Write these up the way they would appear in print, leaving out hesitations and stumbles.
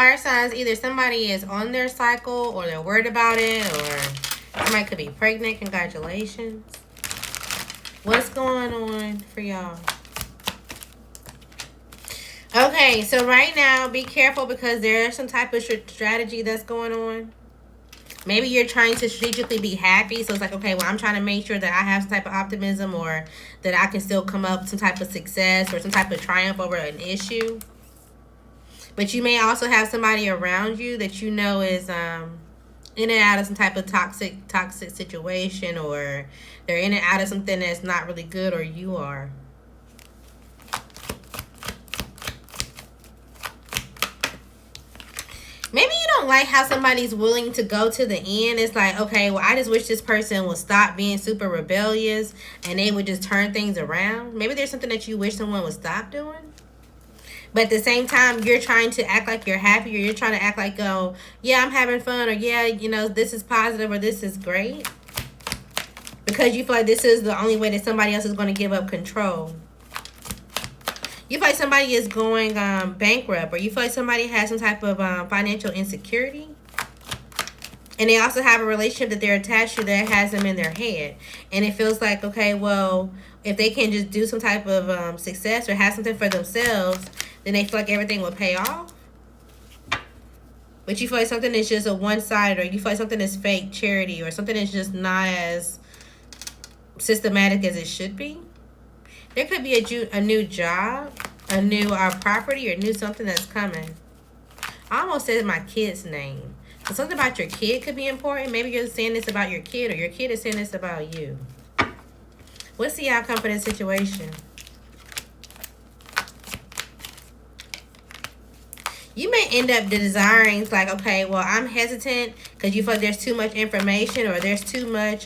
Fire signs, either somebody is on their cycle or they're worried about it, or somebody could be pregnant. Congratulations. What's going on for y'all? Okay, so right now, be careful because there's some type of strategy that's going on. Maybe you're trying to strategically be happy. So it's like, okay, well, I'm trying to make sure that I have some type of optimism or that I can still come up with some type of success or some type of triumph over an issue. But you may also have somebody around you that you know is in and out of some type of toxic situation, or they're in and out of something that's not really good, or you are. Maybe you don't like how somebody's willing to go to the end. It's like, okay, well, I just wish this person would stop being super rebellious and they would just turn things around. Maybe there's something that you wish someone would stop doing. But at the same time, you're trying to act like you're happy, or you're trying to act like, oh, yeah, I'm having fun, or yeah, you know, this is positive, or this is great. Because you feel like this is the only way that somebody else is going to give up control. You feel like somebody is going bankrupt, or you feel like somebody has some type of financial insecurity. And they also have a relationship that they're attached to that has them in their head. And it feels like, okay, well, if they can just do some type of success or have something for themselves, then they feel like everything will pay off. But you feel like something is just a one-sided, or you feel like something is fake charity, or something is just not as systematic as it should be. There could be a new job, a new property, or new something that's coming. I almost said my kid's name. So something about your kid could be important. Maybe you're saying this about your kid, or your kid is saying this about you. What's the outcome for this situation? You may end up desiring, like, okay, well, I'm hesitant because you feel like there's too much information, or there's too much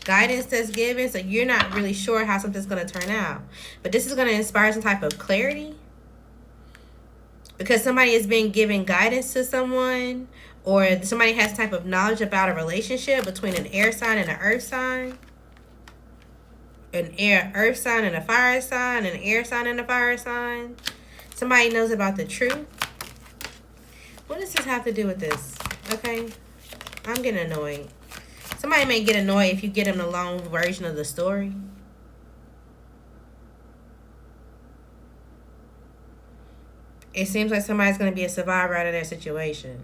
guidance that's given, so you're not really sure how something's going to turn out. But this is going to inspire some type of clarity, because somebody is being given guidance to someone, or somebody has type of knowledge about a relationship between an air sign and an earth sign, an earth sign and a fire sign, an air sign and a fire sign. Somebody knows about the truth. What does this have to do with this? Okay, I'm getting annoyed. Somebody may get annoyed if you get them the long version of the story. It seems like somebody's going to be a survivor out of their situation.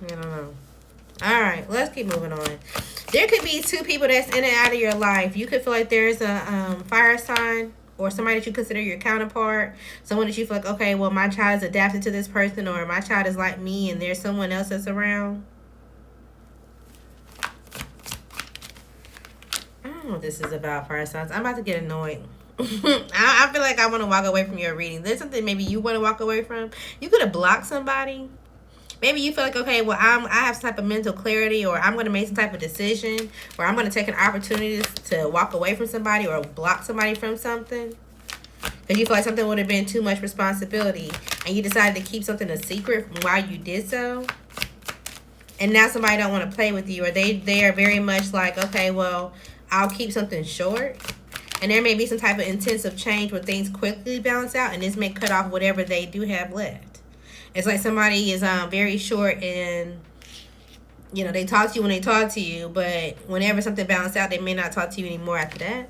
I don't know. All right, let's keep moving on. There could be two people that's in and out of your life. You could feel like there's a fire sign, or somebody that you consider your counterpart. Someone that you feel like, okay, well, my child is adapted to this person, or my child is like me and there's someone else that's around. I don't know what this is about, fire signs. I'm about to get annoyed. I feel like I want to walk away from your reading. There's something maybe you want to walk away from. You could have blocked somebody. Maybe you feel like, okay, well, I have some type of mental clarity, or I'm going to make some type of decision, or I'm going to take an opportunity to walk away from somebody or block somebody from something. Because you feel like something would have been too much responsibility, and you decided to keep something a secret from why you did so. And now somebody don't want to play with you, or they are very much like, okay, well, I'll keep something short. And there may be some type of intensive change where things quickly balance out, and this may cut off whatever they do have left. It's like somebody is very short, and, you know, they talk to you when they talk to you, but whenever something balances out, they may not talk to you anymore after that.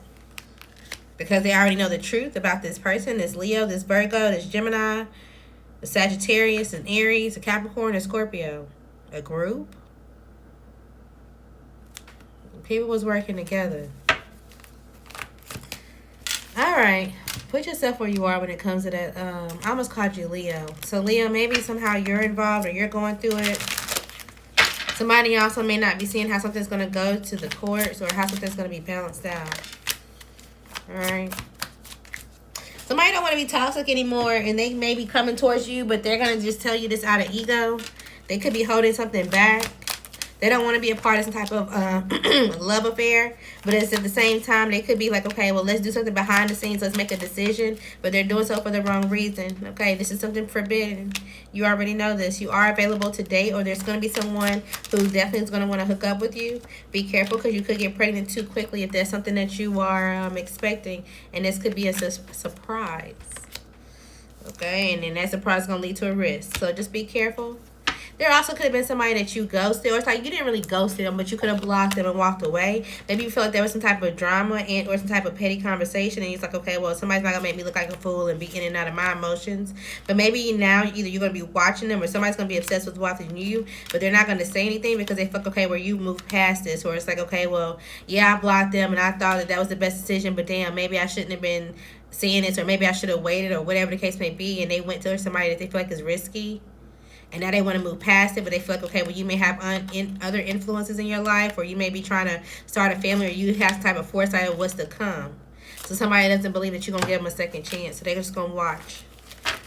Because they already know the truth about this person, this Leo, this Virgo, this Gemini, the Sagittarius, an Aries, a Capricorn, a Scorpio. A group. People was working together. All right. Put yourself where you are when it comes to that. I almost called you Leo. So, Leo, maybe somehow you're involved, or you're going through it. Somebody also may not be seeing how something's going to go to the courts, or how something's going to be balanced out. All right. Somebody don't want to be toxic anymore, and they may be coming towards you, but they're going to just tell you this out of ego. They could be holding something back. They don't want to be a part of some type of love affair. But it's at the same time, they could be like, okay, well, let's do something behind the scenes. Let's make a decision. But they're doing so for the wrong reason. Okay, this is something forbidden. You already know this. You are available to date, or there's going to be someone who definitely is going to want to hook up with you. Be careful, because you could get pregnant too quickly if there's something that you are expecting. And this could be a surprise. Okay, and then that's probably going to lead to a risk. So just be careful. There also could have been somebody that you ghosted, or it's like you didn't really ghost them, but you could have blocked them and walked away. Maybe you feel like there was some type of drama and or some type of petty conversation, and you're like, okay, well, somebody's not gonna make me look like a fool and be in and out of my emotions. But maybe now either you're gonna be watching them, or somebody's gonna be obsessed with watching you, but they're not gonna say anything because they feel like, okay, well, you moved past this, or it's like, okay, well, yeah, I blocked them, and I thought that was the best decision, but damn, maybe I shouldn't have been seeing this, or maybe I should have waited, or whatever the case may be, and they went to somebody that they feel like is risky. And now they want to move past it, but they feel like, okay, well, you may have other influences in your life, or you may be trying to start a family, or you have some type of foresight of what's to come. So somebody doesn't believe that you're going to give them a second chance, so they're just going to watch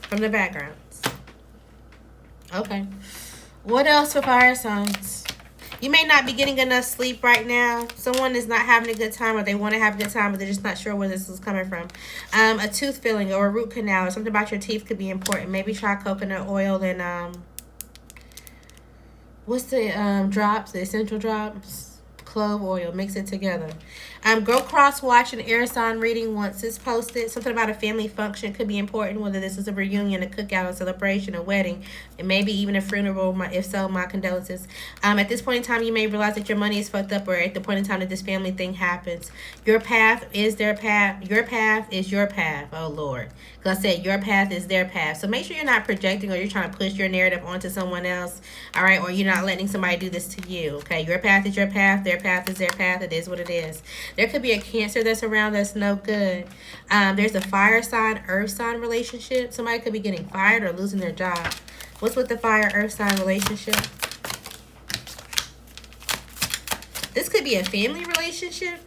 from the backgrounds. Okay. What else for fire signs? You may not be getting enough sleep right now. Someone is not having a good time, or they want to have a good time, but they're just not sure where this is coming from. A tooth filling or a root canal or something about your teeth could be important. Maybe try coconut oil and what's the drops, the essential drops? Clove oil. Mix it together. Go cross-watch an air sign reading once it's posted. Something about a family function could be important, whether this is a reunion, a cookout, a celebration, a wedding, and maybe even a funeral. If so, my condolences. At this point in time, you may realize that your money is fucked up, or at the point in time that this family thing happens. Your path is their path. Your path is your path. Oh, Lord. Because I said your path is their path. So make sure you're not projecting, or you're trying to push your narrative onto someone else, all right? Or you're not letting somebody do this to you, okay? Your path is your path. Their path is their path. It is what it is. There could be a Cancer that's around that's no good. There's a fire sign, earth sign relationship. Somebody could be getting fired or losing their job. What's with the fire, earth sign relationship? This could be a family relationship.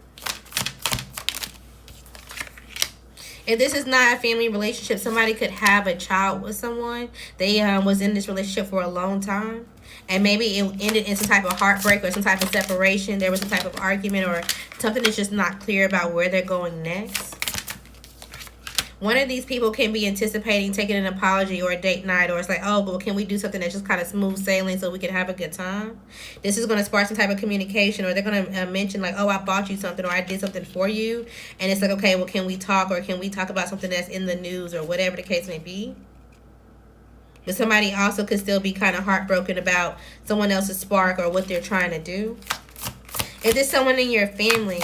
If this is not a family relationship, somebody could have a child with someone. They was in this relationship for a long time. And maybe it ended in some type of heartbreak or some type of separation. There was some type of argument or something that's just not clear about where they're going next. One of these people can be anticipating taking an apology or a date night, or it's like, oh, well, can we do something that's just kind of smooth sailing so we can have a good time? This is going to spark some type of communication, or they're going to mention like, oh, I bought you something, or I did something for you. And it's like, okay, well, can we talk, or can we talk about something that's in the news, or whatever the case may be? But somebody also could still be kind of heartbroken about someone else's spark or what they're trying to do. If there's someone in your family,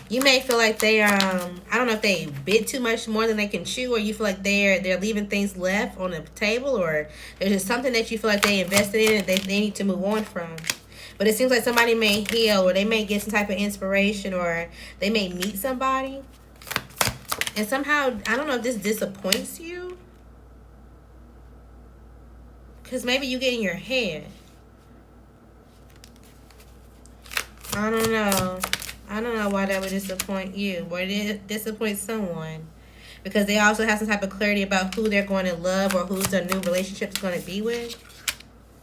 you may feel like they I don't know if they bit too much more than they can chew, or you feel like they're leaving things left on the table, or there's just something that you feel like they invested in and they need to move on from. But it seems like somebody may heal, or they may get some type of inspiration, or they may meet somebody. And somehow, I don't know if this disappoints you. Because maybe you get in your head. I don't know. I don't know why that would disappoint you. Or it disappoints someone. Because they also have some type of clarity about who they're going to love, or who's their new relationship is going to be with.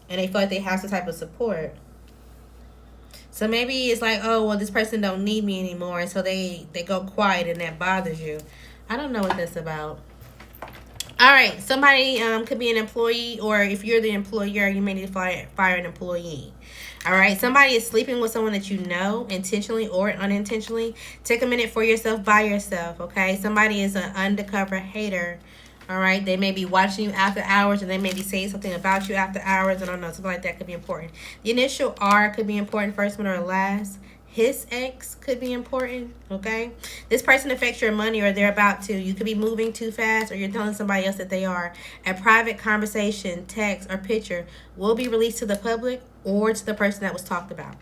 And they feel like they have some type of support. So maybe it's like, oh, well, this person don't need me anymore. And so they go quiet, and that bothers you. I don't know what that's about. All right, somebody could be an employee, or if you're the employer, you may need to fire an employee. All right, somebody is sleeping with someone that you know, intentionally or unintentionally. Take a minute for yourself by yourself, okay? Somebody is an undercover hater, all right? They may be watching you after hours, or they may be saying something about you after hours. I don't know, something like that could be important. The initial R could be important, first one or last. His ex could be important, okay? This person affects your money, or they're about to. You could be moving too fast, or you're telling somebody else that they are. A private conversation, text, or picture will be released to the public or to the person that was talked about.